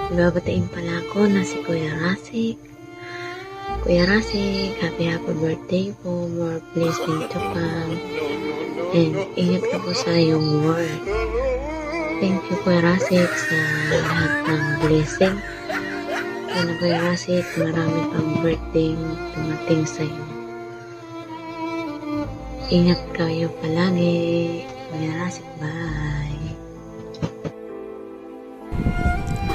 Babatiin pala ako na si Kuya Rasik. Kuya Rasik, happy birthday po. More blessing to come. And ingat ka po sa iyong work. Thank you Kuya Rasik sa lahat ng blessing. Sana Kuya Rasik, marami pang birthday dumating sa iyo. Ingat kayo palagi. Kuya Rasik, bye.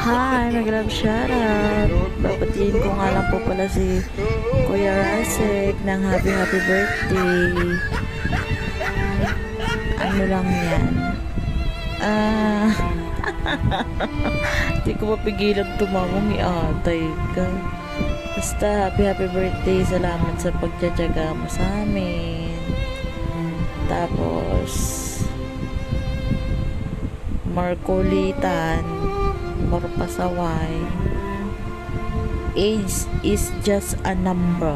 Hi, mag-love shoutout. Babatiin ko nga lang po pala si Kuya Rasik ng happy birthday. Ano lang yan? Hindi ko mapigilan tumawang iatay ka. Basta happy birthday. Salamat sa pagtsatsaga mo sa amin. Tapos Marcolitan, Marpasaway. Age is just a number.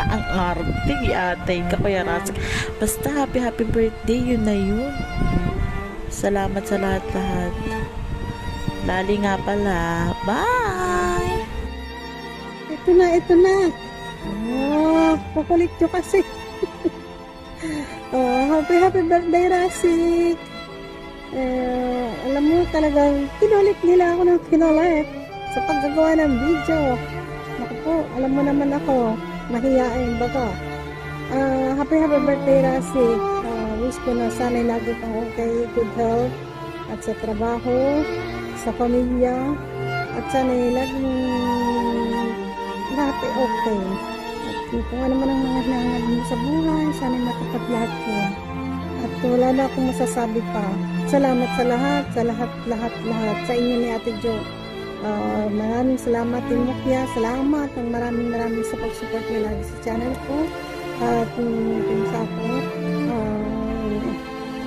Ang arte, atay ka Kuya Rasik. Basta happy birthday, yun na yun. Salamat sa lahat-lahat. Lali nga pala. Bye! Ito na. Oh, pakulit nyo kasi. Oh, happy birthday, Rasik. Alam mo talagang kinulit nila ako ng kinulit sa paggagawa ng video. Naku po, alam mo naman ako, mahiyain baga. Happy birthday, Rasik. Wish ko na sana'y lagi kang okay, good health, at sa trabaho, sa pamilya, at sana'y laging lahat ay okay. At kung ano man ang mga nangangad mo sa buhay, sana'y matapat lahat ko. At wala na akong masasabi pa. Salamat sa lahat. Sa inyo ni Ate Jo. Maraming salamat din Mukya. Salamat ng maraming sa pag-support niyo lagi sa channel ko. At kung sa ako,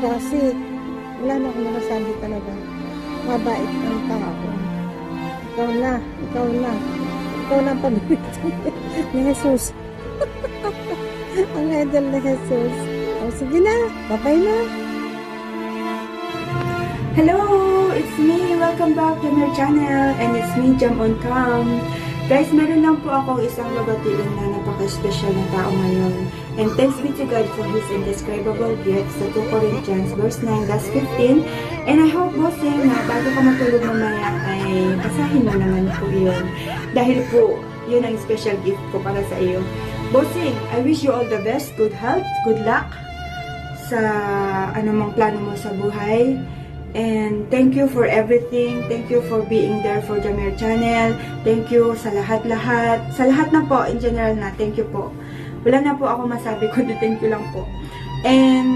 kasi wala na akong masasabi talaga. Mabait ang tao. Ikaw na ang pabibig ni Jesus. Ang idol ni Jesus. Sige na, bye-bye na. Hello, it's me. Welcome back to my channel and it's me, Jam on Cam. Guys, meron lang po akong isang babatiin na napaka-special na tao ngayon. And thanks be to God for His indescribable gifts sa 2 Corinthians verse 9, verse 15. And I hope, bossing, na bago ka matulog mamaya ay basahin mo naman po yun. Dahil po, yun ang special gift ko para sa iyo. Bossing, I wish you all the best, good health, good luck sa anumang plano mo sa buhay. And thank you for everything. Thank you for being there for Jamir Channel. Thank you sa lahat-lahat. Sa lahat na po, in general na, thank you po. Wala na po ako masabi, kundi thank you lang po. And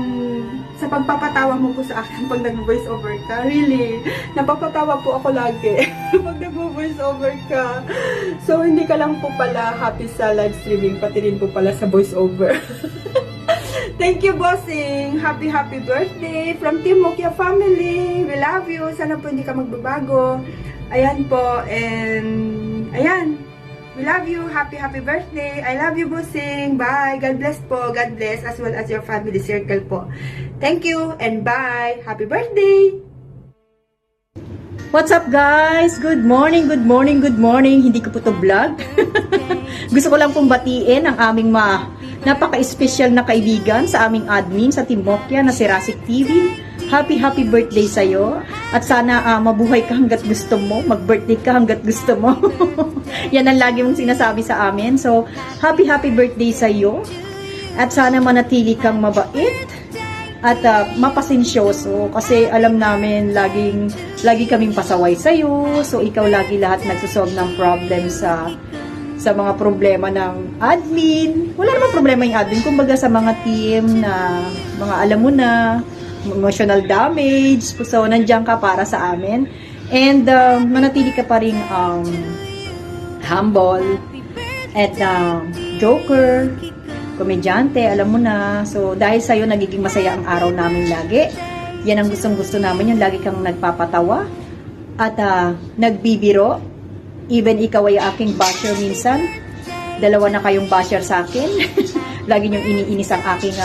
sa pagpapatawa mo po sa akin pag nag-voice over ka, really, napapatawa po ako lagi pag nag-voice over ka. So, hindi ka lang po pala happy sa live streaming, pati rin po pala sa voice over. Thank you, bossing! Happy birthday from Team Mukya family! We love you! Sana po hindi ka magbabago. Ayan po, and ayan! We love you! Happy birthday! I love you, bossing! Bye! God bless po! God bless as well as your family circle po. Thank you and bye! Happy birthday! What's up guys? Good morning. Hindi ko po to vlog. Gusto ko lang pong batiin ang aming napaka-special na kaibigan sa aming admin sa Team Mukya na si Rasik TV. Happy birthday sa'yo. At sana mabuhay ka hanggat gusto mo. Mag-birthday ka hanggat gusto mo. Yan ang lagi mong sinasabi sa amin. So, happy birthday sa'yo. At sana manatili kang mabait at mapasensyoso kasi alam namin lagi kaming pasaway sa'yo. So, ikaw lagi lahat nagsusolve ng problem sa mga problema ng admin. Wala namang problema yung admin. Kumbaga sa mga team na mga alam mo na, emotional damage. So, nandiyan ka para sa amin. And manatili ka pa rin humble at joker, komedyante, alam mo na. So, dahil sa'yo, nagiging masaya ang araw namin lagi. Yan ang gustong-gusto namin, yung lagi kang nagpapatawa at nagbibiro. Even ikaw ay aking basher minsan. Dalawa na kayong basher sa akin. Lagi niyong iniinis ang aking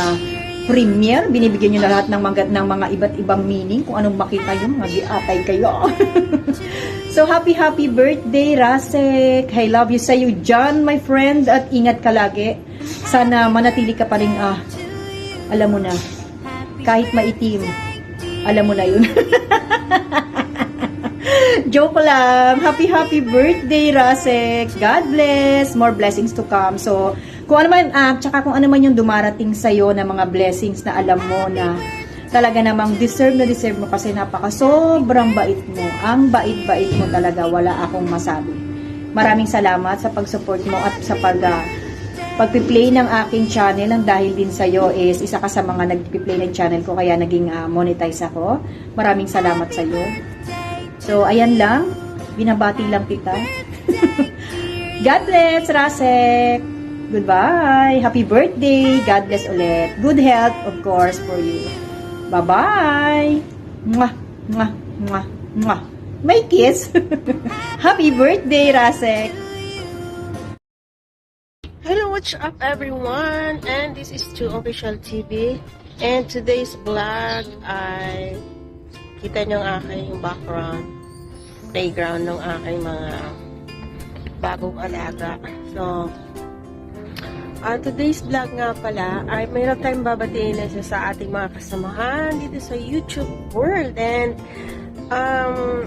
premiere. Binibigyan nyo na lahat ng mga iba't ibang meaning. Kung anong makita yun, mga giatay kayo. So, happy birthday, Rasek. I love you sa'yo dyan, my friend. At ingat ka lagi. Sana manatili ka pa rin, alam mo na, kahit maitim, alam mo na yun. Joke lang. Happy birthday, Rasek. God bless. More blessings to come. So, kung ano man, tsaka kung ano man yung dumarating sa'yo na mga blessings na alam mo na talaga namang deserve mo kasi sobrang bait mo. Ang bait-bait mo talaga. Wala akong masabi. Maraming salamat sa pag-support mo at sa pag-play ng aking channel. Ang dahil din sa'yo is isa ka sa mga nag-play ng channel ko kaya naging monetize ako. Maraming salamat sa'yo. So, ayan lang. Binabati lang kita. God bless, Rasek. Goodbye. Happy birthday. God bless ulit. Good health, of course, for you. Bye-bye. Mwah, mwah, mwah, mwah. May kiss. Happy birthday, Rasek. Hello, what's up everyone? And this is 2 Official TV. And today's vlog ay kita niyo ang aking background, playground ng aking mga bagong alaga. So, today's vlog nga pala ay mayroon tayong babatiin na sa ating mga kasamahan dito sa YouTube world. And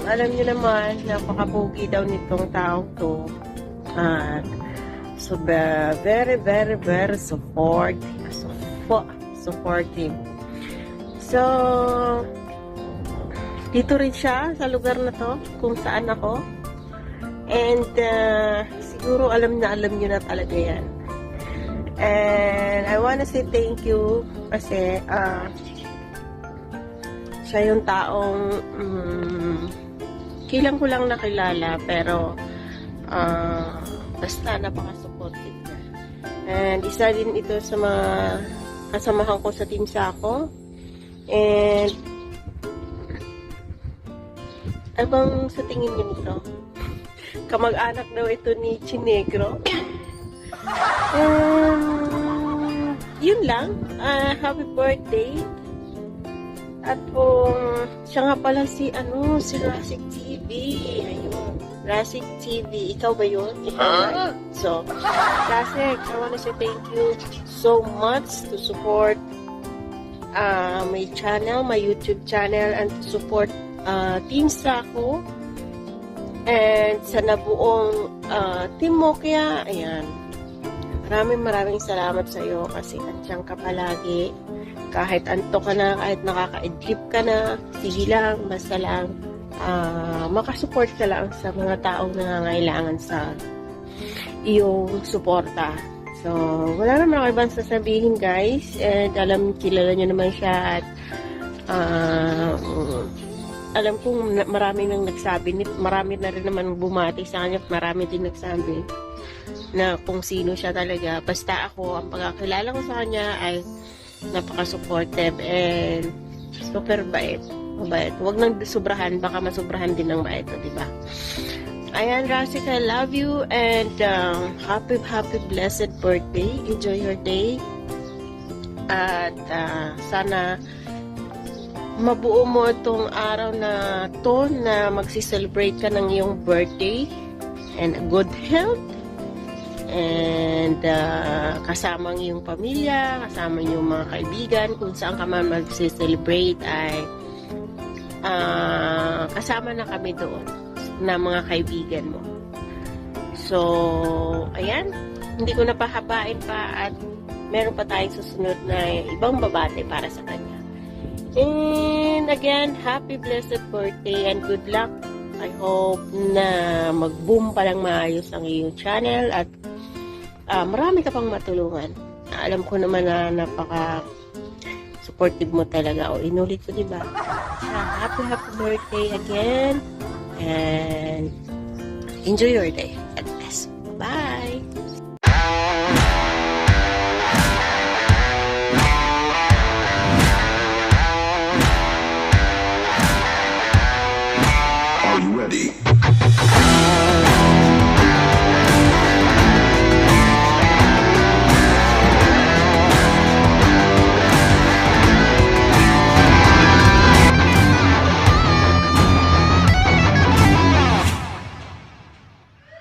alam niyo naman, napakapogi daw nitong taong to. So, very supportive. So, dito rin siya sa lugar na to kung saan ako. And siguro alam niyo na talaga yan. And I wanna say thank you kasi siya yung taong kilang ko lang nakilala pero basta napaka-supportive niya. And isa din ito sa mga kasamahan ko sa Team Sako. And ano bang sa tingin niyo nito? Kamag-anak daw ito ni Chinegro. Yun lang. Happy birthday. At kung siya nga pala si Rasik TV. Ayun. Rasik TV. Ikaw ba yun? Ikaw ba? So, Rasik, I wanna say thank you so much to support my channel, my YouTube channel, and to support Team Sako and sa nabuong Team Mokya. Ayan. Maraming salamat sa iyo kasi andiyan ka palagi. Kahit antok ka na, kahit nakaka-idlip ka na, sige lang, basta lang makasupport ka lang sa mga taong nangangailangan sa iyong suporta. So, wala naman ako ibang sasabihin, guys. And kilala niyo naman siya at alam kong marami nang nagsabi, marami na rin naman bumati sa kanya, marami din nagsabi na kung sino siya talaga. Basta ako, ang pagkakilala ko sa kanya ay napaka-supportive and super bait. Mabait. Huwag nang sobrahan, baka masobrahan din ng bait, diba? Ayan, Rasik, I love you and happy blessed birthday. Enjoy your day. At sana mabuo mo itong araw na to na magsi-celebrate ka ng iyong birthday and good health and kasama ang iyong pamilya, kasama ang iyong mga kaibigan, kung saan ka man magsi-celebrate ay kasama na kami doon na mga kaibigan mo. So, ayan, hindi ko napahabain pa at meron pa tayong susunod na ibang babate para sa kanya. And again, happy blessed birthday and good luck. I hope na mag-boom pa lang maayos ang iyong channel at marami ka pang matulungan. Alam ko naman na napaka-supportive mo talaga. O inulit ko, diba? Happy birthday again and enjoy your day.